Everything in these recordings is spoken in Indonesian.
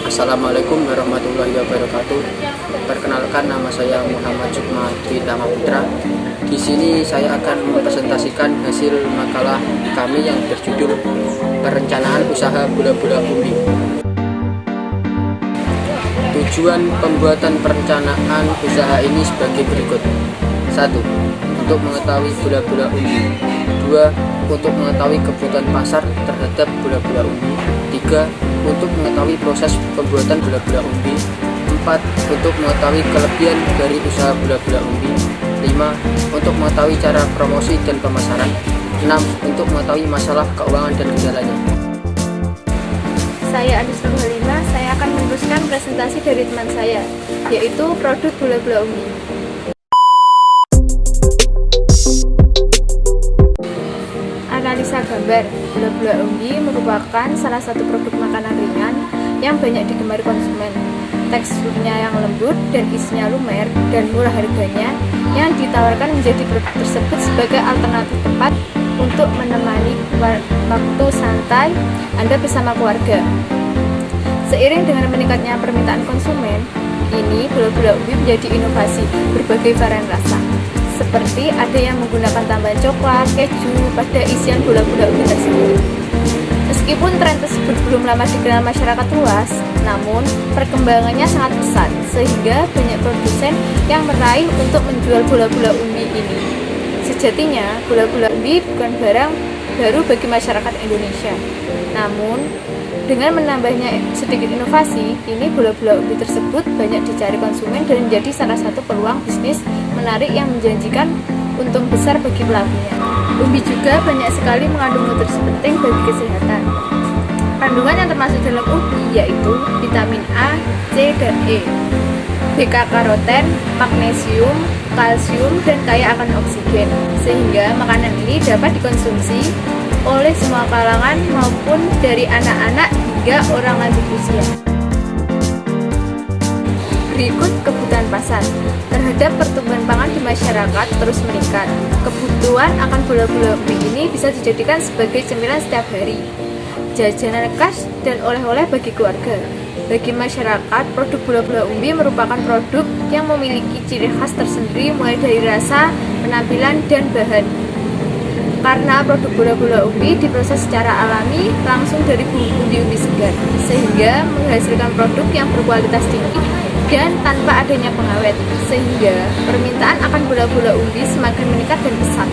Assalamualaikum warahmatullahi wabarakatuh. Perkenalkan, nama saya Muhammad Sukmadri Tama Putra. Di sini saya akan mempresentasikan hasil makalah kami yang berjudul Perencanaan Usaha Bola-bola umbi. Tujuan pembuatan perencanaan usaha ini sebagai berikut. 1. Untuk mengetahui bola-bola umbi. 2. Untuk mengetahui kebutuhan pasar terhadap bola-bola umbi. 3. Untuk mengetahui proses pembuatan bola-bola umbi. 4. Untuk mengetahui kelebihan dari usaha bola-bola umbi. 5. Untuk mengetahui cara promosi dan pemasaran. 6. Untuk mengetahui masalah keuangan dan kendalanya. Saya Adis Nurhalima, saya akan meneruskan presentasi dari teman saya, yaitu produk bola-bola umbi. Analisa gambar. Bola-bola umbi merupakan salah satu produk makanan ringan yang banyak digemari konsumen. Teksturnya yang lembut dan isinya lumer dan murah harganya, yang ditawarkan menjadi produk tersebut sebagai alternatif tepat untuk menemani waktu santai Anda bersama keluarga. Seiring dengan meningkatnya permintaan konsumen, kini bola-bola umbi menjadi inovasi berbagai varian rasa. Seperti ada yang menggunakan tambahan coklat, keju pada isian bola-bola umbi tersebut. Meskipun tren tersebut belum lama dikenal masyarakat luas, namun perkembangannya sangat pesat sehingga banyak produsen yang meraih untuk menjual bola-bola umbi ini. Sejatinya, bola-bola umbi bukan barang baru bagi masyarakat Indonesia. Namun, dengan menambahnya sedikit inovasi, kini bola-bola umbi tersebut banyak dicari konsumen dan menjadi salah satu peluang bisnis menarik yang menjanjikan untung besar bagi pelakunya. Umbi juga banyak sekali mengandung nutrisi penting bagi kesehatan. Kandungan yang termasuk dalam umbi yaitu vitamin A, C, dan E, beta-karoten, magnesium, kalsium, dan kaya akan oksigen, sehingga makanan ini dapat dikonsumsi oleh semua kalangan maupun dari anak-anak hingga orang lanjut usia. Berikut kebutuhan pasar. Terhadap pertumbuhan pangan di masyarakat terus meningkat. Kebutuhan akan bola-bola umbi ini bisa dijadikan sebagai cemilan setiap hari, jajanan khas, dan oleh-oleh bagi keluarga. Bagi masyarakat, produk bola-bola umbi merupakan produk yang memiliki ciri khas tersendiri mulai dari rasa, penampilan, dan bahan. Karena produk bola-bola umbi diproses secara alami langsung dari bumbu umbi segar, sehingga menghasilkan produk yang berkualitas tinggi dan tanpa adanya pengawet, sehingga permintaan akan bola-bola umbi semakin meningkat dan pesat.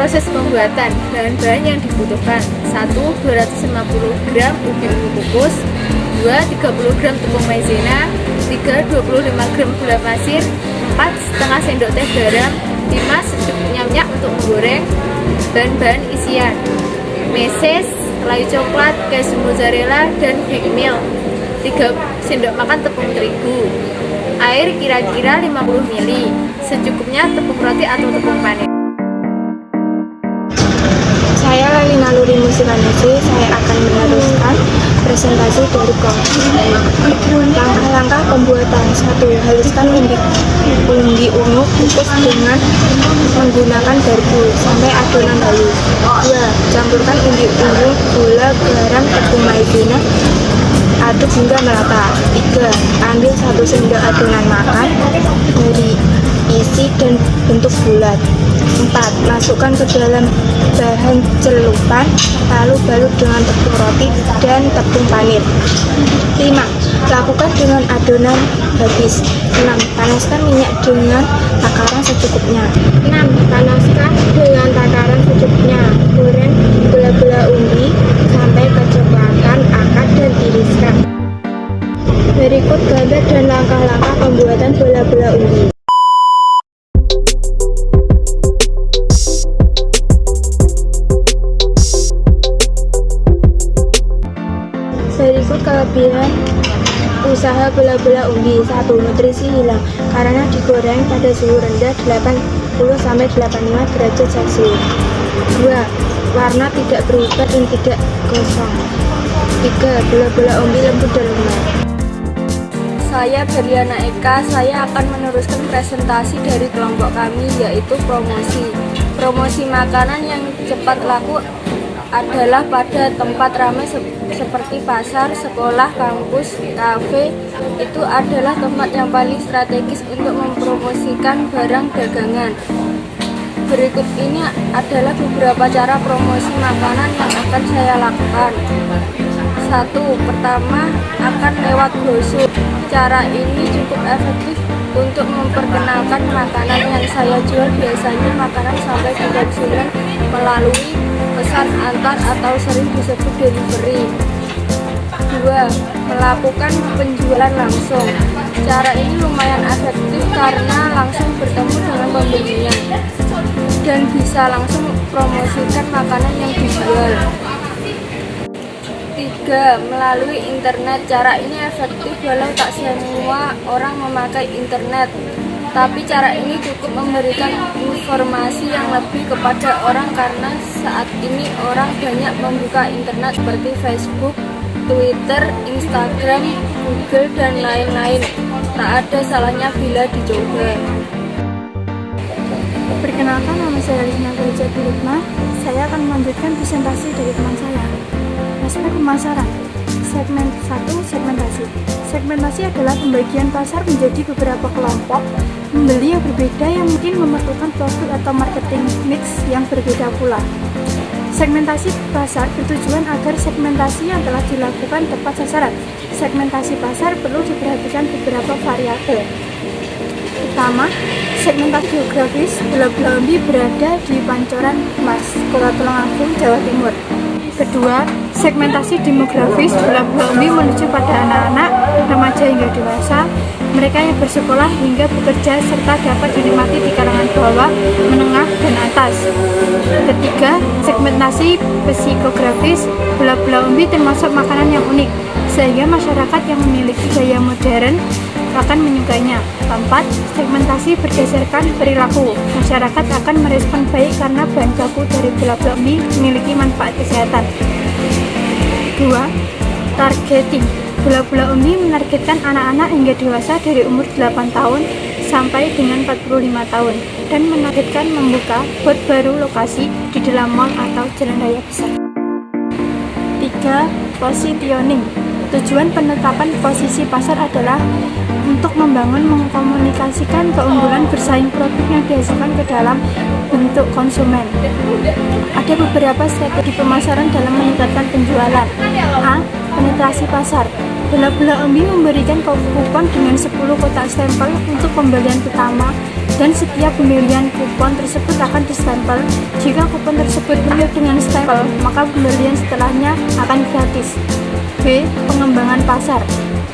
Proses pembuatan, bahan-bahan yang dibutuhkan: 1. 250 gram ubi ungu kukus, 2. 30 gram tepung maizena, 3. 25 gram gula pasir, 4. setengah sendok teh garam, 5. secukupnya minyak untuk menggoreng. Bahan-bahan isian: meses, selai coklat, keju mozzarella, dan big meal, 3 sendok makan tepung terigu, air kira-kira 50 ml, secukupnya tepung roti atau tepung panen. Saya Lalina Nuri Musikanesi, saya akan meneruskan presentasi dari kelompok. Langkah-langkah pembuatan: 1. Haluskan umbi ungu kukus dengan menggunakan garpu sampai adonan halus. 2. Campurkan umbi ungu, gula, garam, tepung maizena, aduk hingga merata. 3. Ambil 1 sendok adonan makan dari isi dan bentuk bulat. 4. Masukkan ke dalam bahan celupan, lalu balut dengan tepung roti dan tepung panir. 5. Lakukan dengan adonan habis. 6. Panaskan minyak dengan takaran secukupnya. 6. Panaskan dengan takaran secukupnya. Goreng bola-bola umbi sampai kecoklatan akar dan tiriskan. Berikut gambar dan langkah-langkah pembuatan bola-bola umbi. Berikut kelebihan usaha bola-bola umbi. 1. Nutrisi hilang karena digoreng pada suhu rendah 80-85 derajat Celcius. 2. Warna tidak berubah dan tidak gosong. 3. Bola-bola umbi lembut dan lumer. Saya Berliana Eka, saya akan meneruskan presentasi dari kelompok kami, yaitu promosi. Promosi makanan yang cepat laku adalah pada tempat ramai seperti pasar, sekolah, kampus, kafe. Itu adalah tempat yang paling strategis untuk mempromosikan barang dagangan. Berikut ini adalah beberapa cara promosi makanan yang akan saya lakukan. 1. Pertama, akan lewat brosur. Cara ini cukup efektif untuk memperkenalkan makanan yang saya jual. Biasanya makanan sampai ke konsumen melalui pesan antar atau sering disebut delivery. 2. Melakukan penjualan langsung. Cara ini lumayan efektif karena langsung bertemu dengan pembelinya dan bisa langsung promosikan makanan yang dijual. 3. Melalui internet. Cara ini efektif walau tak semua orang memakai internet, tapi cara ini cukup memberikan informasi yang lebih kepada orang karena saat ini orang banyak membuka internet seperti Facebook, Twitter, Instagram, Google, dan lain-lain. Tak ada salahnya bila dicoba. Perkenalkan, nama saya Rizna Rizna. Saya akan melanjutkan presentasi dari teman saya. Aspek pemasaran. Segmen 1, segmentasi. Segmentasi adalah pembagian pasar menjadi beberapa kelompok pembeli yang berbeda yang mungkin memerlukan produk atau marketing mix yang berbeda pula. Segmentasi pasar bertujuan agar segmentasi yang telah dilakukan tepat sasaran. Segmentasi pasar perlu diperhatikan beberapa variabel. Pertama, segmentasi geografis. Bola-bola umbi berada di Pancoran Mas, Kota Tulungagung, Jawa Timur. Kedua, segmentasi demografis. Bola-bola umbi menuju pada anak-anak, remaja hingga dewasa, mereka yang bersekolah hingga bekerja serta dapat dinikmati di kalangan bawah, menengah, dan atas. Ketiga, segmentasi psikografis. Bola-bola umbi termasuk makanan yang unik, sehingga masyarakat yang memiliki gaya modern akan menyukainya. Keempat, segmentasi berdasarkan perilaku. Masyarakat akan merespon baik karena bahan baku dari bola-bola umbi memiliki manfaat kesehatan. 2. Targeting. Bola-bola umbi menargetkan anak-anak hingga dewasa dari umur 8 tahun sampai dengan 45 tahun dan menargetkan membuka buat baru lokasi di dalam mall atau jalan raya besar. 3. Positioning. Tujuan penetapan posisi pasar adalah untuk membangun mengkomunikasikan keunggulan bersaing produk yang dihasilkan ke dalam bentuk konsumen. Ada beberapa strategi pemasaran dalam meningkatkan penjualan. A. Penetrasi pasar. Bola-bola umbi memberikan kupon dengan 10 kotak stempel untuk pembelian pertama dan setiap pembelian kupon tersebut akan distempel. Jika kupon tersebut penuh dengan stempel, maka pembelian setelahnya akan gratis. B. Pengembangan pasar.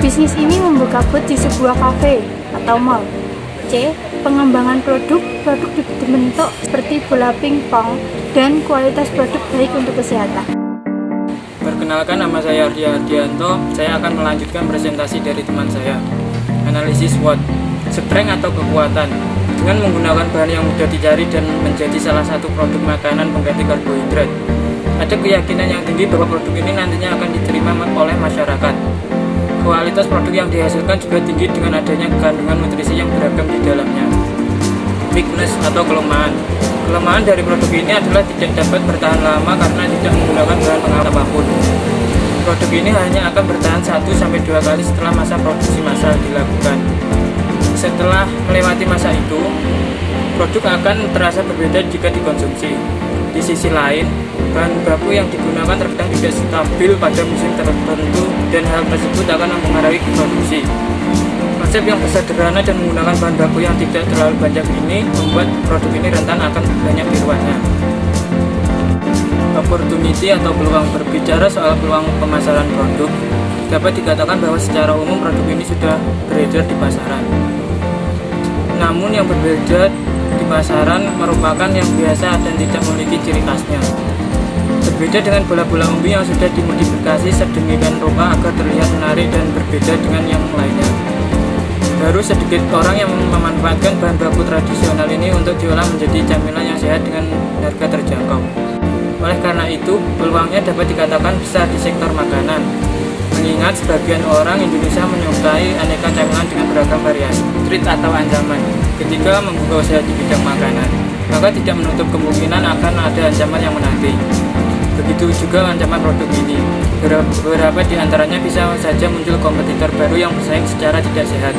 Bisnis ini membuka booth di sebuah kafe atau mall. C. Pengembangan produk. Produk dibentuk seperti bola pingpong dan kualitas produk baik untuk kesehatan. Perkenalkan, nama saya Ardi Ardianto. Saya akan melanjutkan presentasi dari teman saya. Analisis SWOT, strength atau kekuatan. Dengan menggunakan bahan yang mudah dicari dan menjadi salah satu produk makanan pengganti karbohidrat, ada keyakinan yang tinggi bahwa produk ini nantinya akan diterima oleh masyarakat. Kualitas produk yang dihasilkan juga tinggi dengan adanya kandungan nutrisi yang beragam di dalamnya. Weakness atau kelemahan. Kelemahan dari produk ini adalah tidak dapat bertahan lama karena tidak menggunakan bahan pengawet apapun. Produk ini hanya akan bertahan 1-2 kali setelah masa produksi massal dilakukan. Setelah melewati masa itu, produk akan terasa berbeda jika dikonsumsi. Di sisi lain, bahan baku yang digunakan terkadang tidak stabil pada musim tertentu dan hal tersebut akan mempengaruhi produksi. Konsep yang sederhana dan menggunakan bahan baku yang tidak terlalu banyak ini membuat produk ini rentan akan banyak tiruannya. Opportunity atau peluang. Berbicara soal peluang pemasaran produk, dapat dikatakan bahwa secara umum produk ini sudah beredar di pasaran. Namun yang berbeda di pasaran merupakan yang biasa dan tidak memiliki ciri khasnya. Berbeda dengan bola-bola umbi yang sudah dimodifikasi sedemikian rupa agar terlihat menarik dan berbeda dengan yang lainnya. Baru sedikit orang yang memanfaatkan bahan baku tradisional ini untuk diolah menjadi camilan yang sehat dengan harga terjangkau. Oleh karena itu, peluangnya dapat dikatakan besar di sektor makanan. Mengingat sebagian orang Indonesia menyukai aneka camilan dengan beragam variasi, trik atau ancaman. Ketika membuka usaha di bidang makanan, maka tidak menutup kemungkinan akan ada ancaman yang menanti. Begitu juga ancaman produk ini. Beberapa di antaranya bisa saja muncul kompetitor baru yang bersaing secara tidak sehat.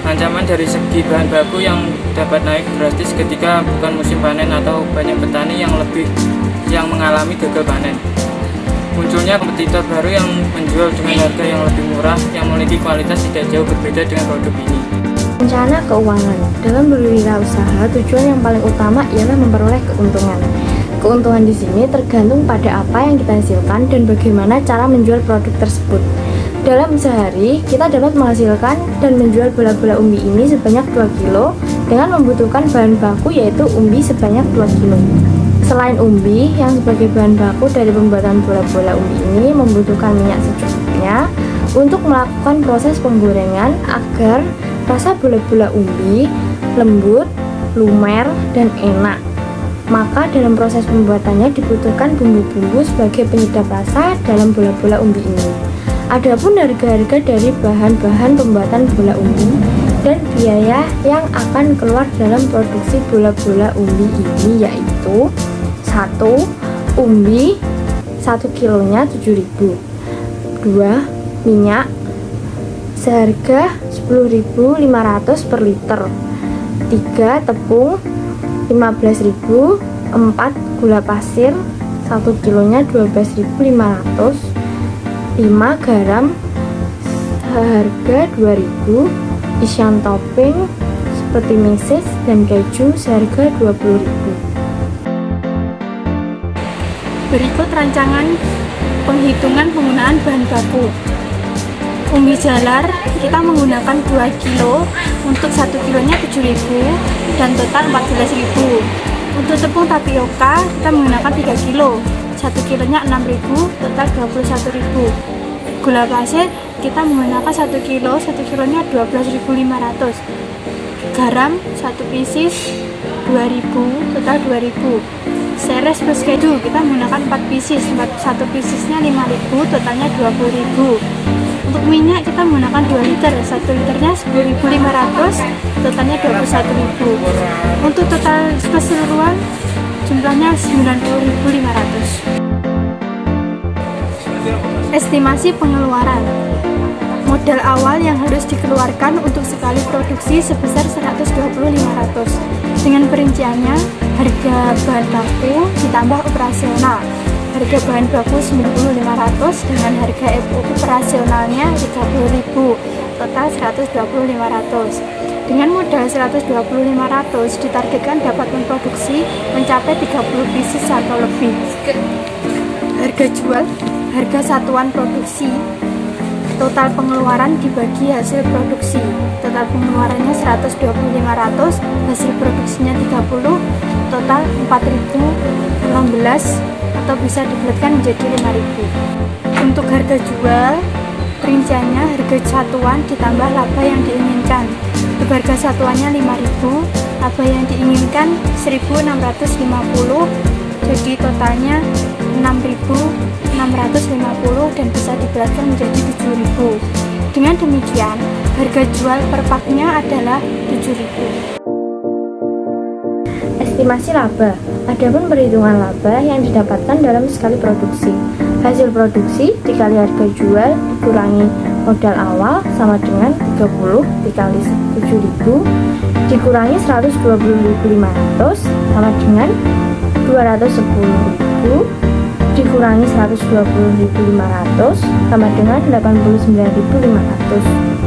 Ancaman dari segi bahan baku yang dapat naik drastis ketika bukan musim panen atau banyak petani yang mengalami gagal panen. Munculnya kompetitor baru yang menjual dengan harga yang lebih murah yang memiliki kualitas tidak jauh berbeda dengan produk ini. Rencana keuangan. Dalam berwirausaha, tujuan yang paling utama ialah memperoleh keuntungan. Keuntungan di sini tergantung pada apa yang kita hasilkan dan bagaimana cara menjual produk tersebut. Dalam sehari, kita dapat menghasilkan dan menjual bola-bola umbi ini sebanyak 2 kilo dengan membutuhkan bahan baku yaitu umbi sebanyak 2 kilo. Selain umbi, yang sebagai bahan baku dari pembuatan bola-bola umbi ini membutuhkan minyak secukupnya untuk melakukan proses penggorengan agar rasa bola-bola umbi lembut, lumer, dan enak. Maka dalam proses pembuatannya dibutuhkan bumbu-bumbu sebagai penyedap rasa dalam bola-bola umbi ini. Adapun harga-harga dari bahan-bahan pembuatan bola umbi dan biaya yang akan keluar dalam produksi bola-bola umbi ini yaitu 1. Umbi 1 kilonya 7.000. 2. Minyak seharga 10.500 per liter. 3. Tepung 15.000. 4. Gula pasir 1 kilonya 12.500. 5. Garam seharga 2.000. Isian topping seperti meses dan keju seharga 20.000. Berikut rancangan penghitungan penggunaan bahan baku. Umbi jalar kita menggunakan 2 kilo, untuk 1 kilonya 7.000 dan total 14.000. Untuk tepung tapioka kita menggunakan 3 kilo, 1 kilonya 6.000, total 21.000. Gula pasir kita menggunakan 1 kilo, 1 kilonya 12.500. Garam 1 pieces 2.000, total 2.000. Seres plus keju kita menggunakan 4 pieces, 1 piecesnya 5.000, totalnya 20.000. Untuk minyak kita menggunakan 2 liter, 1 liternya 10.500, totalnya 21.000. Untuk total keseluruhan jumlahnya 90.500. Estimasi pengeluaran. Modal awal yang harus dikeluarkan untuk sekali produksi sebesar 120.500. Dengan perinciannya, harga bahan baku ditambah operasional. Harga bahan baku 9.500 dengan harga operasionalnya 30.000, total 120.500. Dengan modal 120.500 ditargetkan dapat memproduksi mencapai 30 pieces atau lebih. Harga jual, harga satuan produksi. Total pengeluaran dibagi hasil produksi. Total pengeluarannya 120.500, hasil produksinya 30, total 4.016 atau bisa dibulatkan menjadi 5.000. Untuk harga jual, rinciannya harga satuan ditambah laba yang diinginkan. Untuk harga satuannya 5.000, laba yang diinginkan 1.650, jadi totalnya 6.650 dan bisa dibulatkan menjadi 7.000. Dengan demikian, harga jual per paknya adalah 7.000. Estimasi laba. Adapun perhitungan laba yang didapatkan dalam sekali produksi. Hasil produksi dikali harga jual dikurangi modal awal sama dengan 30 dikali 7.000 dikurangi 120.500 sama dengan 210.000 dikurangi 120.500 sama dengan 89.500.